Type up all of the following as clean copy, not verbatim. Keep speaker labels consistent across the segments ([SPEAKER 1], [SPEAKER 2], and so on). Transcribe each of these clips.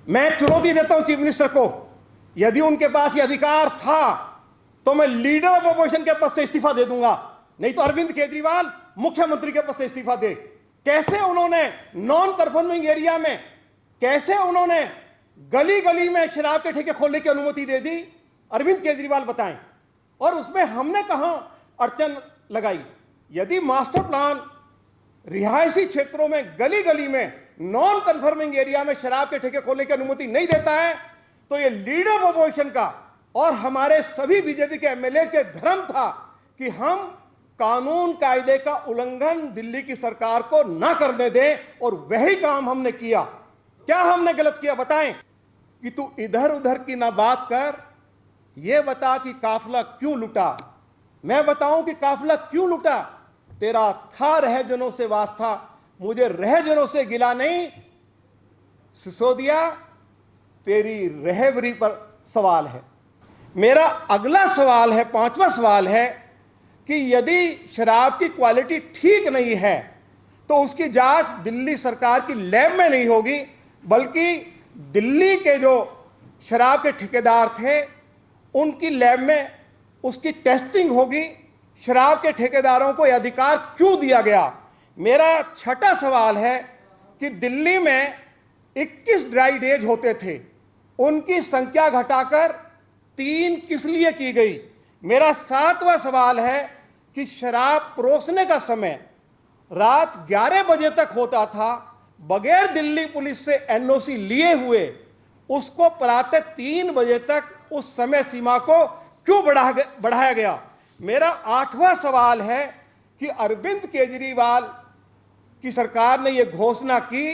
[SPEAKER 1] मैं चुनौती देता हूं चीफ मिनिस्टर को, यदि उनके पास ये अधिकार था तो मैं लीडर ऑफ अपोजिशन के पद से इस्तीफा दे दूंगा, नहीं तो अरविंद केजरीवाल मुख्यमंत्री के पद से इस्तीफा दे। कैसे उन्होंने नॉन कंफर्मिंग एरिया में, कैसे उन्होंने गली गली में शराब के ठेके खोलने की अनुमति दे दी, अरविंद केजरीवाल बताएं। और उसमें हमने कहां अड़चन लगाई? यदि मास्टर प्लान रिहायशी क्षेत्रों में गली गली में नॉन कंफर्मिंग एरिया में शराब के ठेके खोलने की अनुमति नहीं देता है तो ये लीडर ऑफ अपोजिशन का और हमारे सभी बीजेपी के एमएलए के धर्म था कि हम कानून कायदे का उल्लंघन दिल्ली की सरकार को ना करने दें, और वही काम हमने किया। क्या हमने गलत किया बताएं? कि तू इधर उधर की ना बात कर, ये बता कि काफिला क्यों लुटा। मैं बताऊं कि काफिला क्यों लुटा? तेरा था रहजनों से वास्ता, मुझे रहजनों से गिला नहीं। सिसोदिया, तेरी रहबरी पर सवाल है। मेरा अगला सवाल है, पांचवा सवाल है कि यदि शराब की क्वालिटी ठीक नहीं है तो उसकी जांच दिल्ली सरकार की लैब में नहीं होगी, बल्कि दिल्ली के जो शराब के ठेकेदार थे उनकी लैब में उसकी टेस्टिंग होगी। शराब के ठेकेदारों को यह अधिकार क्यों दिया गया? मेरा छठा सवाल है कि दिल्ली में 21 ड्राई डेज होते थे, उनकी संख्या घटाकर 3 किस लिए की गई? मेरा सातवां सवाल है कि शराब परोसने का समय रात 11 बजे तक होता था, बगैर दिल्ली पुलिस से एनओसी लिए हुए उसको प्रातः 3 बजे तक उस समय सीमा को क्यों बढ़ाया गया? मेरा आठवां सवाल है कि अरविंद केजरीवाल की सरकार ने यह घोषणा की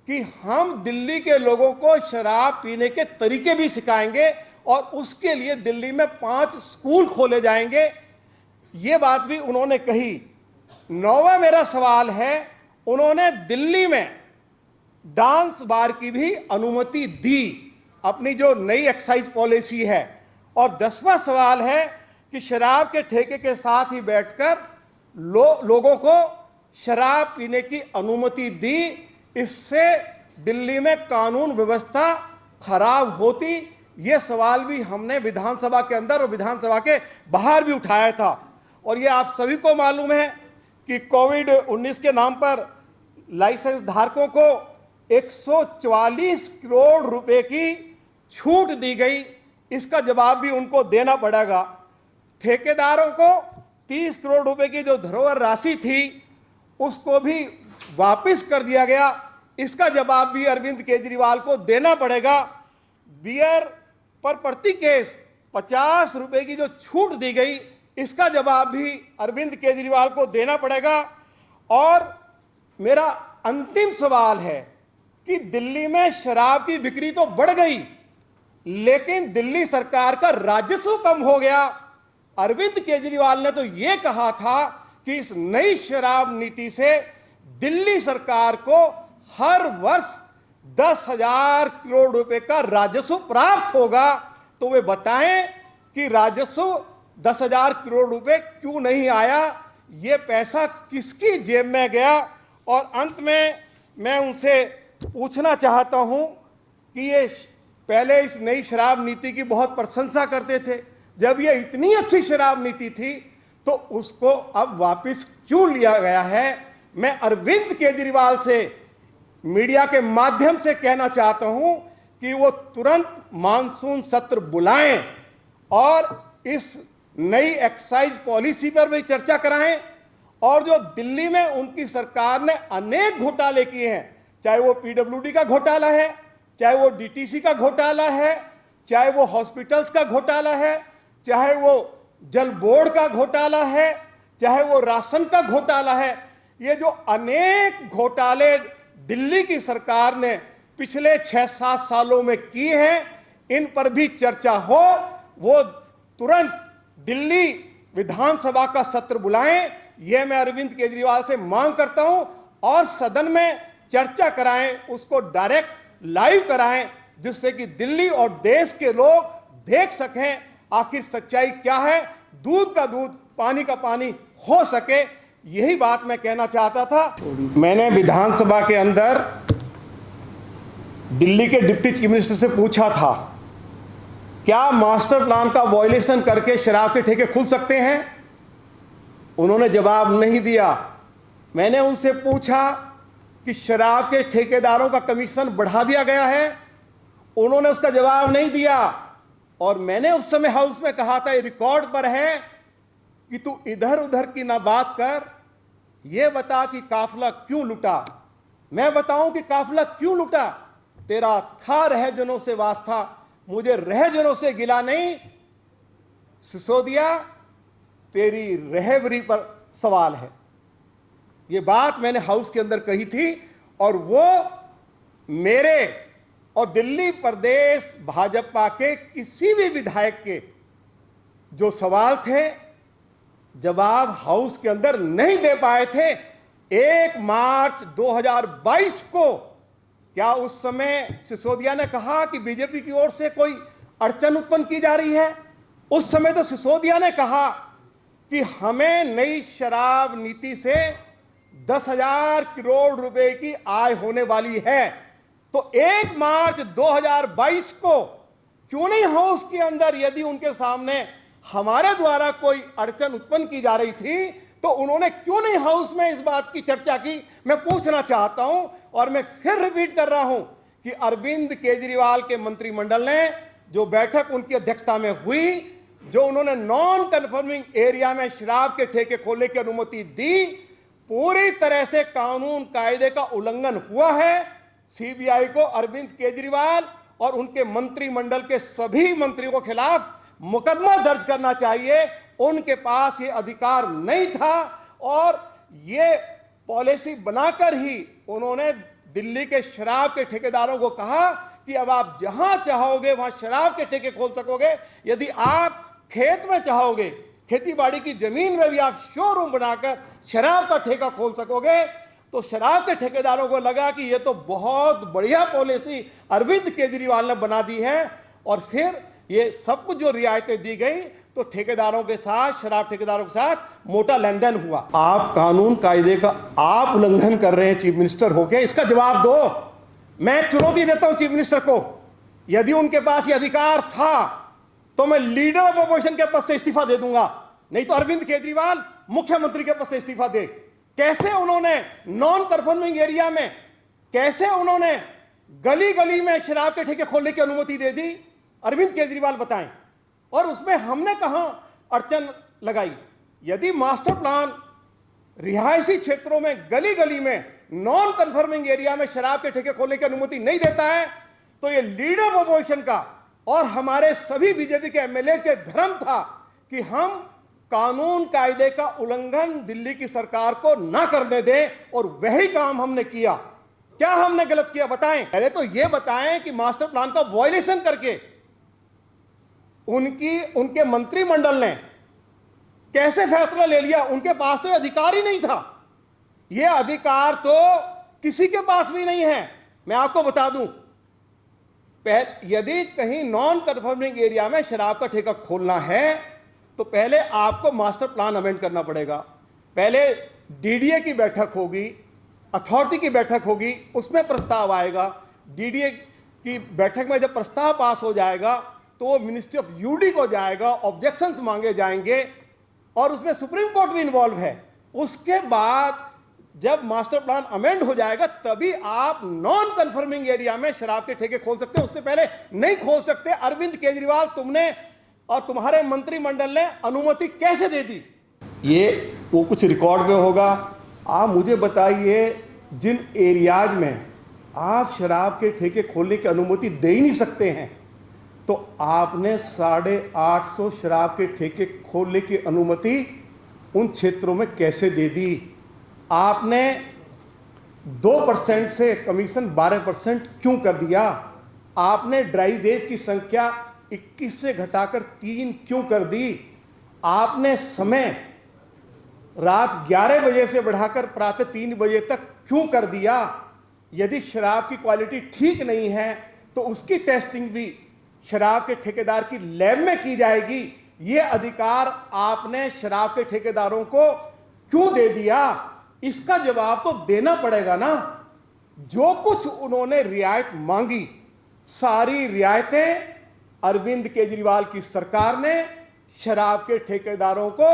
[SPEAKER 1] कि हम दिल्ली के लोगों को शराब पीने के तरीके भी सिखाएंगे और उसके लिए दिल्ली में 5 स्कूल खोले जाएंगे। ये बात भी उन्होंने कही। 9वां मेरा सवाल है, उन्होंने दिल्ली में डांस बार की भी अनुमति दी, अपनी जो नई एक्साइज पॉलिसी है। और 10वां सवाल है कि शराब के ठेके के साथ ही बैठकर लोगों को शराब पीने की अनुमति दी, इससे दिल्ली में कानून व्यवस्था खराब होती। ये सवाल भी हमने विधानसभा के अंदर और विधानसभा के बाहर भी उठाया था। और ये आप सभी को मालूम है कि कोविड-19 के नाम पर लाइसेंस धारकों को 144 करोड़ रुपए की छूट दी गई, इसका जवाब भी उनको देना पड़ेगा। ठेकेदारों को 30 करोड़ रुपए की जो धरोहर राशि थी उसको भी वापस कर दिया गया, इसका जवाब भी अरविंद केजरीवाल को देना पड़ेगा। बियर पर प्रति केस 50 रुपए की जो छूट दी गई, इसका जवाब भी अरविंद केजरीवाल को देना पड़ेगा। और मेरा अंतिम सवाल है कि दिल्ली में शराब की बिक्री तो बढ़ गई, लेकिन दिल्ली सरकार का राजस्व कम हो गया। अरविंद केजरीवाल ने तो यह कहा था कि इस नई शराब नीति से दिल्ली सरकार को हर वर्ष 10,000 करोड़ रुपए का राजस्व प्राप्त होगा। तो वे बताएं कि राजस्व 10,000 करोड़ रुपए क्यों नहीं आया, ये पैसा किसकी जेब में गया? और अंत में मैं उनसे पूछना चाहता हूं कि ये पहले इस नई शराब नीति की बहुत प्रशंसा करते थे, जब ये इतनी अच्छी शराब नीति थी तो उसको अब वापस क्यों लिया गया है? मैं अरविंद केजरीवाल से मीडिया के माध्यम से कहना चाहता हूं कि वो तुरंत मानसून सत्र बुलाएं और इस नई एक्साइज पॉलिसी पर भी चर्चा कराएं। और जो दिल्ली में उनकी सरकार ने अनेक घोटाले किए हैं, चाहे वो पीडब्ल्यूडी का घोटाला है, चाहे वो डीटीसी का घोटाला है, चाहे वो हॉस्पिटल्स का घोटाला है, चाहे वो जल बोर्ड का घोटाला है, चाहे वो राशन का घोटाला है, ये जो अनेक घोटाले दिल्ली की सरकार ने पिछले 6-7 सालों में किए हैं, इन पर भी चर्चा हो। वो तुरंत दिल्ली विधानसभा का सत्र बुलाएं, यह मैं अरविंद केजरीवाल से मांग करता हूं। और सदन में चर्चा कराएं, उसको डायरेक्ट लाइव कराएं, जिससे कि दिल्ली और देश के लोग देख सकें आखिर सच्चाई क्या है, दूध का दूध पानी का पानी हो सके। यही बात मैं कहना चाहता था। मैंने विधानसभा के अंदर दिल्ली के डिप्टी चीफ मिनिस्टर से पूछा था, क्या मास्टर प्लान का वायलेशन करके शराब के ठेके खुल सकते हैं? उन्होंने जवाब नहीं दिया। मैंने उनसे पूछा कि शराब के ठेकेदारों का कमीशन बढ़ा दिया गया है, उन्होंने उसका जवाब नहीं दिया। और मैंने उस समय हाउस में कहा था, ये रिकॉर्ड पर है, कि तू इधर उधर की ना बात कर, ये बता कि काफिला क्यों लुटा। मैं बताऊं कि काफिला क्यों लुटा? तेरा था रहजनों से वास्ता, मुझे रहजनों से गिला नहीं। सिसोदिया, तेरी रहबरी पर सवाल है। ये बात मैंने हाउस के अंदर कही थी, और वो मेरे और दिल्ली प्रदेश भाजपा के किसी भी विधायक के जो सवाल थे, जवाब हाउस के अंदर नहीं दे पाए थे। 1 मार्च 2022 को क्या उस समय सिसोदिया ने कहा कि बीजेपी की ओर से कोई अड़चन उत्पन्न की जा रही है? उस समय तो सिसोदिया ने कहा कि हमें नई शराब नीति से 10,000 करोड़ रुपए की आय होने वाली है। तो 1 मार्च 2022 को क्यों नहीं हाउस के अंदर, यदि उनके सामने हमारे द्वारा कोई अड़चन उत्पन्न की जा रही थी, तो उन्होंने क्यों नहीं हाउस में इस बात की चर्चा की? मैं पूछना चाहता हूं, और मैं फिर रिपीट कर रहा हूं कि अरविंद केजरीवाल के मंत्रिमंडल ने जो बैठक उनकी अध्यक्षता में हुई, जो उन्होंने नॉन कन्फर्मिंग एरिया में शराब के ठेके खोलने की अनुमति दी, पूरी तरह से कानून कायदे का उल्लंघन हुआ है। सीबीआई को अरविंद केजरीवाल और उनके मंत्रिमंडल के सभी मंत्रियों के खिलाफ मुकदमा दर्ज करना चाहिए। उनके पास ये अधिकार नहीं था, और ये पॉलिसी बनाकर ही उन्होंने दिल्ली के शराब के ठेकेदारों को कहा कि अब आप जहां चाहोगे वहां शराब के ठेके खोल सकोगे। यदि आप खेत में चाहोगे, खेती बाड़ी की जमीन में भी आप शोरूम बनाकर शराब का ठेका खोल सकोगे। तो शराब के ठेकेदारों को लगा कि ये तो बहुत बढ़िया पॉलिसी अरविंद केजरीवाल ने बना दी है, और फिर ये सब कुछ जो रियायतें दी गई, तो ठेकेदारों के साथ, शराब ठेकेदारों के साथ मोटा लेन देन हुआ। आप कानून कायदे का आप उल्लंघन कर रहे हैं चीफ मिनिस्टर होके, इसका जवाब दो। मैं चुनौती देता हूं चीफ मिनिस्टर को, यदि उनके पास ये अधिकार था तो मैं लीडर ऑफ अपोजिशन के पद से इस्तीफा दे दूंगा, नहीं तो अरविंद केजरीवाल मुख्यमंत्री के पद से इस्तीफा दे। कैसे उन्होंने नॉन कन्फर्मिंग एरिया में, कैसे उन्होंने गली गली में शराब के ठेके खोलने की अनुमति दे दी? अरविंद केजरीवाल बताएं। और उसमें हमने कहां अड़चन लगाई? यदि मास्टर प्लान रिहायशी क्षेत्रों में, गली गली में, नॉन कन्फर्मिंग एरिया में शराब के ठेके खोलने की अनुमति नहीं देता है, तो ये लीडर ऑफ अपोजिशन का और हमारे सभी बीजेपी के एमएलए के धर्म था कि हम कानून कायदे का उल्लंघन दिल्ली की सरकार को ना करने दें, और वही काम हमने किया। क्या हमने गलत किया बताएं? पहले तो यह बताएं कि मास्टर प्लान का वायलेशन करके उनके मंत्रिमंडल ने कैसे फैसला ले लिया? उनके पास तो अधिकार ही नहीं था। यह अधिकार तो किसी के पास भी नहीं है। मैं आपको बता दूं, यदि कहीं नॉन कन्फर्मिंग एरिया में शराब का ठेका खोलना है, तो पहले आपको मास्टर प्लान अमेंड करना पड़ेगा। पहले डीडीए की बैठक होगी, अथॉरिटी की बैठक होगी, उसमें प्रस्ताव आएगा। डीडीए की बैठक में जब प्रस्ताव पास हो जाएगा, तो वो मिनिस्ट्री ऑफ यूडी को जाएगा, ऑब्जेक्शंस मांगे जाएंगे, और उसमें सुप्रीम कोर्ट भी इन्वॉल्व है। उसके बाद जब मास्टर प्लान अमेंड हो जाएगा, तभी आप नॉन कन्फर्मिंग एरिया में शराब के ठेके खोल सकते हैं, उससे पहले नहीं खोल सकते। अरविंद केजरीवाल, तुमने और तुम्हारे मंत्रिमंडल ने अनुमति कैसे दे दी? ये वो कुछ रिकॉर्ड में होगा। आप मुझे बताइए, जिन एरियाज में आप शराब के ठेके खोलने की अनुमति दे ही नहीं सकते हैं, तो आपने 850 शराब के ठेके खोलने की अनुमति उन क्षेत्रों में कैसे दे दी? आपने 2% से कमीशन 12% क्यों कर दिया? आपने ड्राई डेज की संख्या 21 से घटाकर 3 क्यों कर दी? आपने समय रात 11 बजे से बढ़ाकर प्रातः 3 बजे तक क्यों कर दिया? यदि शराब की क्वालिटी ठीक नहीं है, तो उसकी टेस्टिंग भी शराब के ठेकेदार की लैब में की जाएगी। ये अधिकार आपने शराब के ठेकेदारों को क्यों दे दिया? इसका जवाब तो देना पड़ेगा ना। जो कुछ उन्होंने रियायत मांगी, सारी रियायतें अरविंद केजरीवाल की सरकार ने शराब के ठेकेदारों को,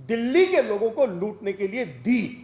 [SPEAKER 1] दिल्ली के लोगों को लूटने के लिए दी।